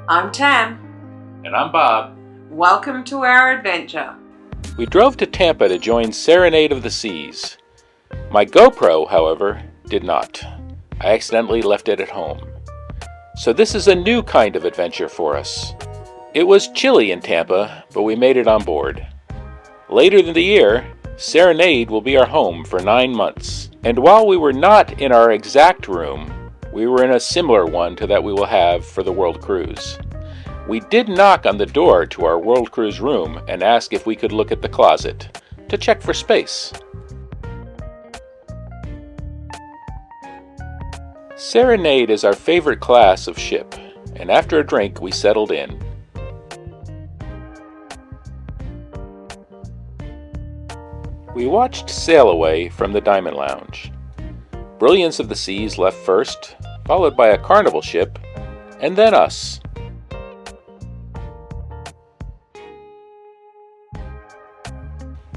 I'm Tam. And I'm Bob. Welcome to our adventure. We drove to Tampa to join Serenade of the Seas. My GoPro, however, did not. I accidentally left it at home. So this is a new kind of adventure for us. It was chilly in Tampa, but we made it on board. Later in the year, Serenade will be our home for 9 months. And while we were not in our exact room, we were in a similar one to that we will have for the World Cruise. We did knock on the door to our World Cruise room and ask if we could look at the closet to check for space. Serenade is our favorite class of ship, and after a drink we settled in. We watched sail away from the Diamond Lounge. Brilliance of the Seas left first, followed by a Carnival ship, and then us.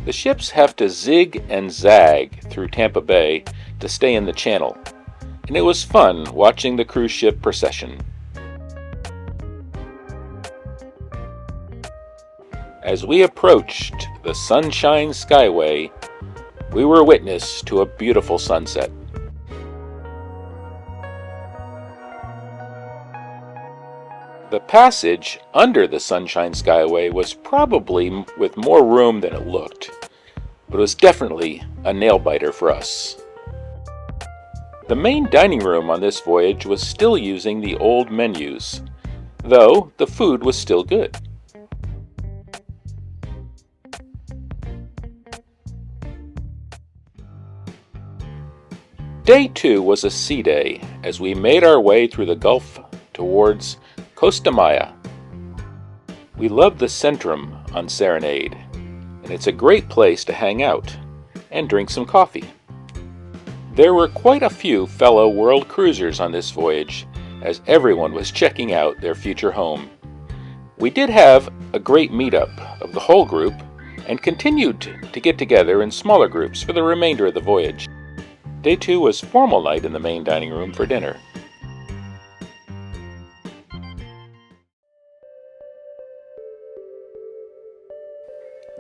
The ships have to zig and zag through Tampa Bay to stay in the channel, and it was fun watching the cruise ship procession. As we approached the Sunshine Skyway, we were witness to a beautiful sunset. The passage under the Sunshine Skyway was probably with more room than it looked, but it was definitely a nail-biter for us. The main dining room on this voyage was still using the old menus, though the food was still good. Day 2 was a sea day as we made our way through the Gulf towards Costa Maya. We love the Centrum on Serenade, and it's a great place to hang out and drink some coffee. There were quite a few fellow world cruisers on this voyage, as everyone was checking out their future home. We did have a great meetup of the whole group and continued to get together in smaller groups for the remainder of the voyage. Day 2 was formal night in the main dining room for dinner.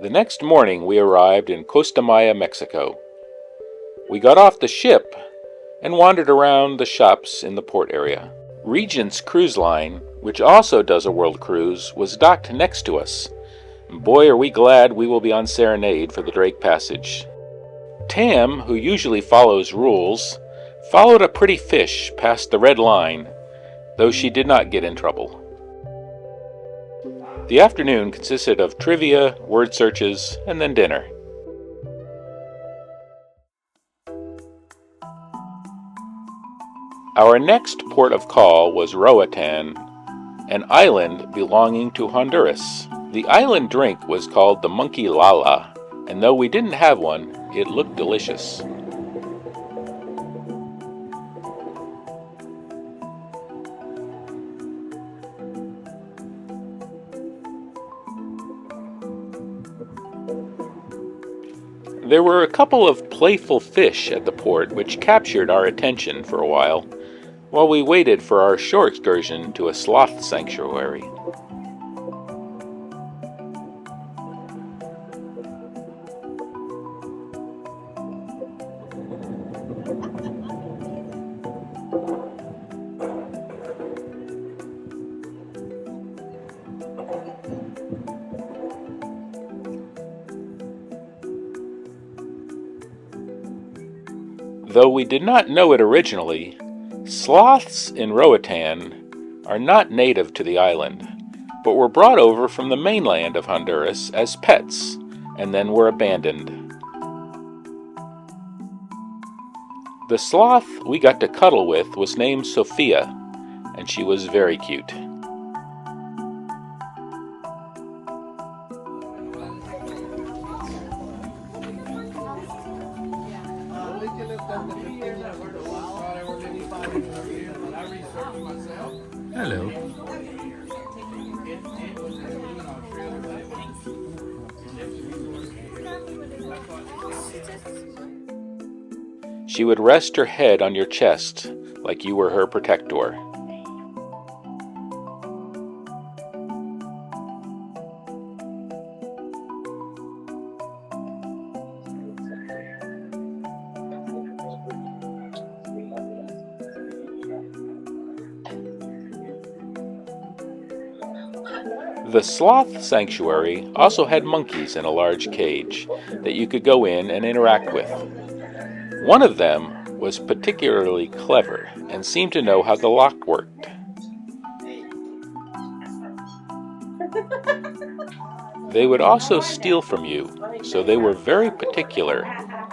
The next morning we arrived in Costa Maya, Mexico. We got off the ship and wandered around the shops in the port area. Regent's Cruise Line, which also does a world cruise, was docked next to us. And boy, are we glad we will be on Serenade for the Drake Passage. Tam, who usually follows rules, followed a pretty fish past the red line, though she did not get in trouble. The afternoon consisted of trivia, word searches, and then dinner. Our next port of call was Roatan, an island belonging to Honduras. The island drink was called the Monkey Lala, and though we didn't have one, it looked delicious. There were a couple of playful fish at the port which captured our attention for a while we waited for our shore excursion to a sloth sanctuary. Though we did not know it originally, sloths in Roatan are not native to the island, but were brought over from the mainland of Honduras as pets and then were abandoned. The sloth we got to cuddle with was named Sophia, and she was very cute. Hello. She would rest her head on your chest like you were her protector. The sloth sanctuary also had monkeys in a large cage that you could go in and interact with. One of them was particularly clever and seemed to know how the lock worked. They would also steal from you, so they were very particular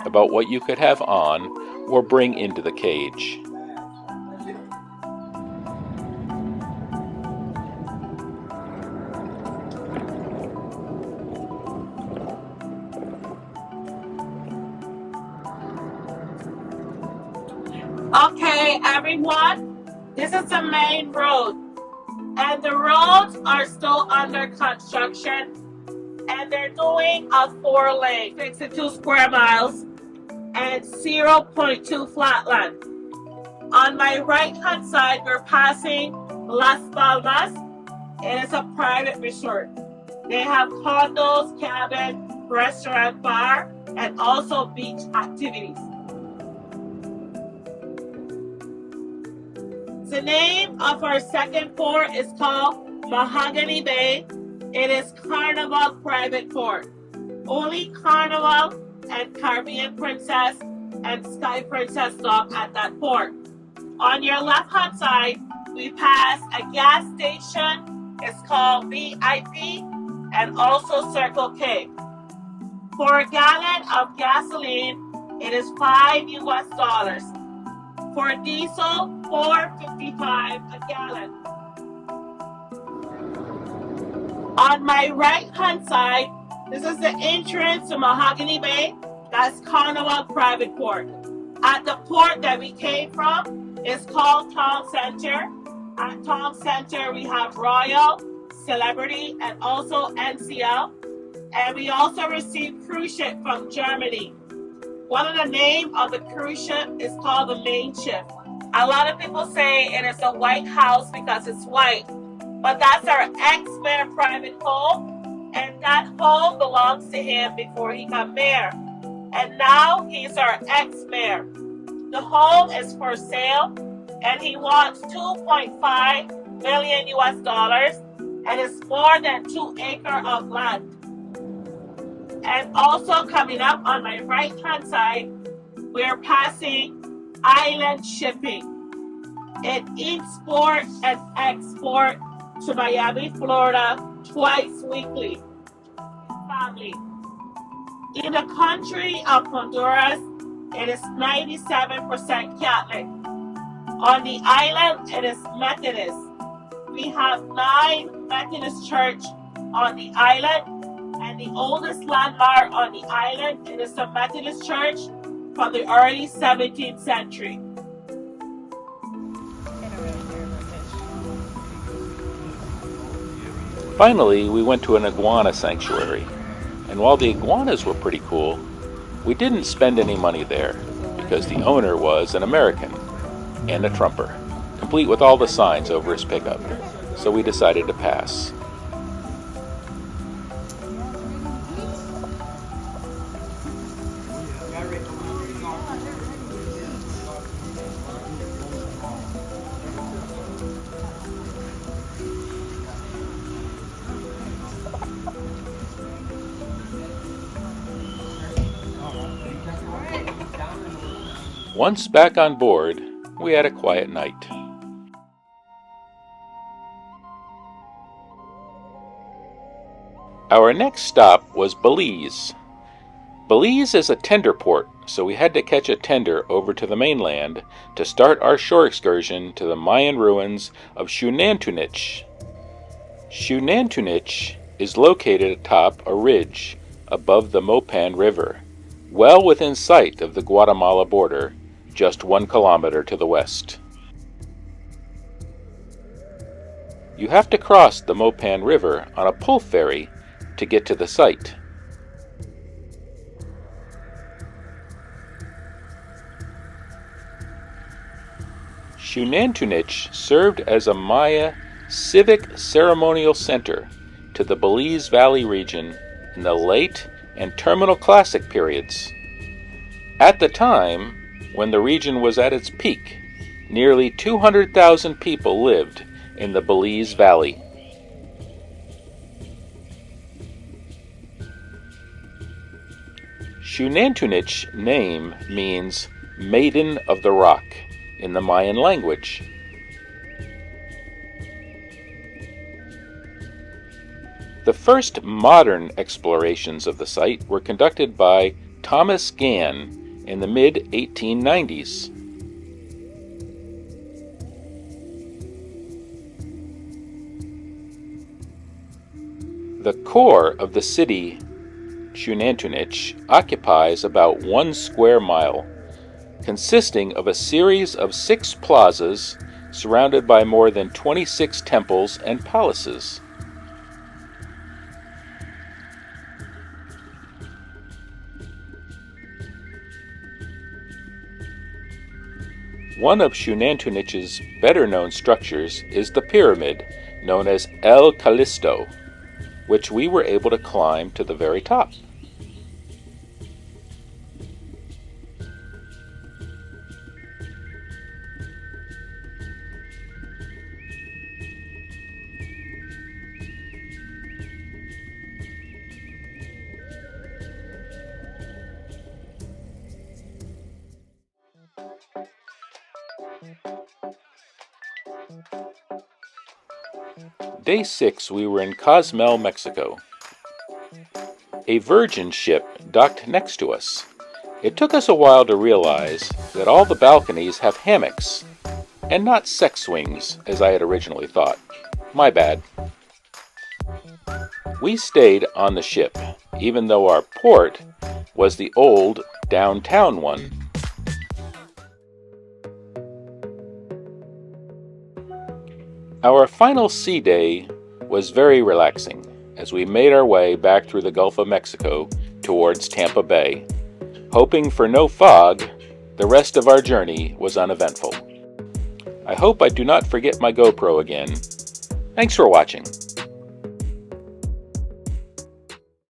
about what you could have on or bring into the cage. Okay, everyone, this is the main road, and the roads are still under construction, and they're doing a 4-lane, 62 square miles, and 0.2 flatland. On my right-hand side, we're passing Las Palmas. It is a private resort. They have condos, cabin, restaurant, bar, and also beach activities. The name of our second port is called Mahogany Bay. It is Carnival Private Port. Only Carnival and Caribbean Princess and Sky Princess dock at that port. On your left-hand side, we pass a gas station. It's called VIP and also Circle K. For a gallon of gasoline, it is $5 US. For diesel, $4.55 a gallon. On my right-hand side, this is the entrance to Mahogany Bay. That's Carnival Private Port. At the port that we came from, it's called Town Center. At Town Center, we have Royal, Celebrity, and also NCL. And we also receive cruise ship from Germany. One of the names of the cruise ship is called the Main Ship. A lot of people say it is a White House because it's white, but that's our ex-mayor private home, and that home belongs to him before he got mayor. And now he's our ex-mayor. The home is for sale, and he wants $2.5 million US, and it's more than 2 acres of land. And also coming up on my right-hand side, we're passing Island Shipping. It imports and exports to Miami, Florida twice weekly. Family. In the country of Honduras, it is 97% Catholic. On the island, it is Methodist. We have 9 Methodist churches on the island, and the oldest landmark on the island, it is the Methodist Church from the early 17th century. Finally, we went to an iguana sanctuary, and while the iguanas were pretty cool, we didn't spend any money there because the owner was an American and a Trumper, complete with all the signs over his pickup, so we decided to pass. Once back on board, we had a quiet night. Our next stop was Belize. Belize is a tender port, so we had to catch a tender over to the mainland to start our shore excursion to the Mayan ruins of Xunantunich. Xunantunich is located atop a ridge above the Mopan River, well within sight of the Guatemala border, just 1 kilometer to the west. You have to cross the Mopan River on a pull ferry to get to the site. Xunantunich served as a Maya civic ceremonial center to the Belize Valley region in the late and terminal classic periods. At the time, when the region was at its peak, nearly 200,000 people lived in the Belize Valley. Xunantunich name means Maiden of the Rock in the Mayan language. The first modern explorations of the site were conducted by Thomas Gann in the mid-1890s. The core of the city, Xunantunich, occupies about 1 square mile, consisting of a series of 6 plazas surrounded by more than 26 temples and palaces. One of Xunantunich's better-known structures is the pyramid, known as El Callisto, which we were able to climb to the very top. Day 6, we were in Cozumel, Mexico. A Virgin ship docked next to us. It took us a while to realize that all the balconies have hammocks, and not sex swings, as I had originally thought. My bad. We stayed on the ship, even though our port was the old downtown one. Our final sea day was very relaxing as we made our way back through the Gulf of Mexico towards Tampa Bay. Hoping for no fog, the rest of our journey was uneventful. I hope I do not forget my GoPro again. Thanks for watching.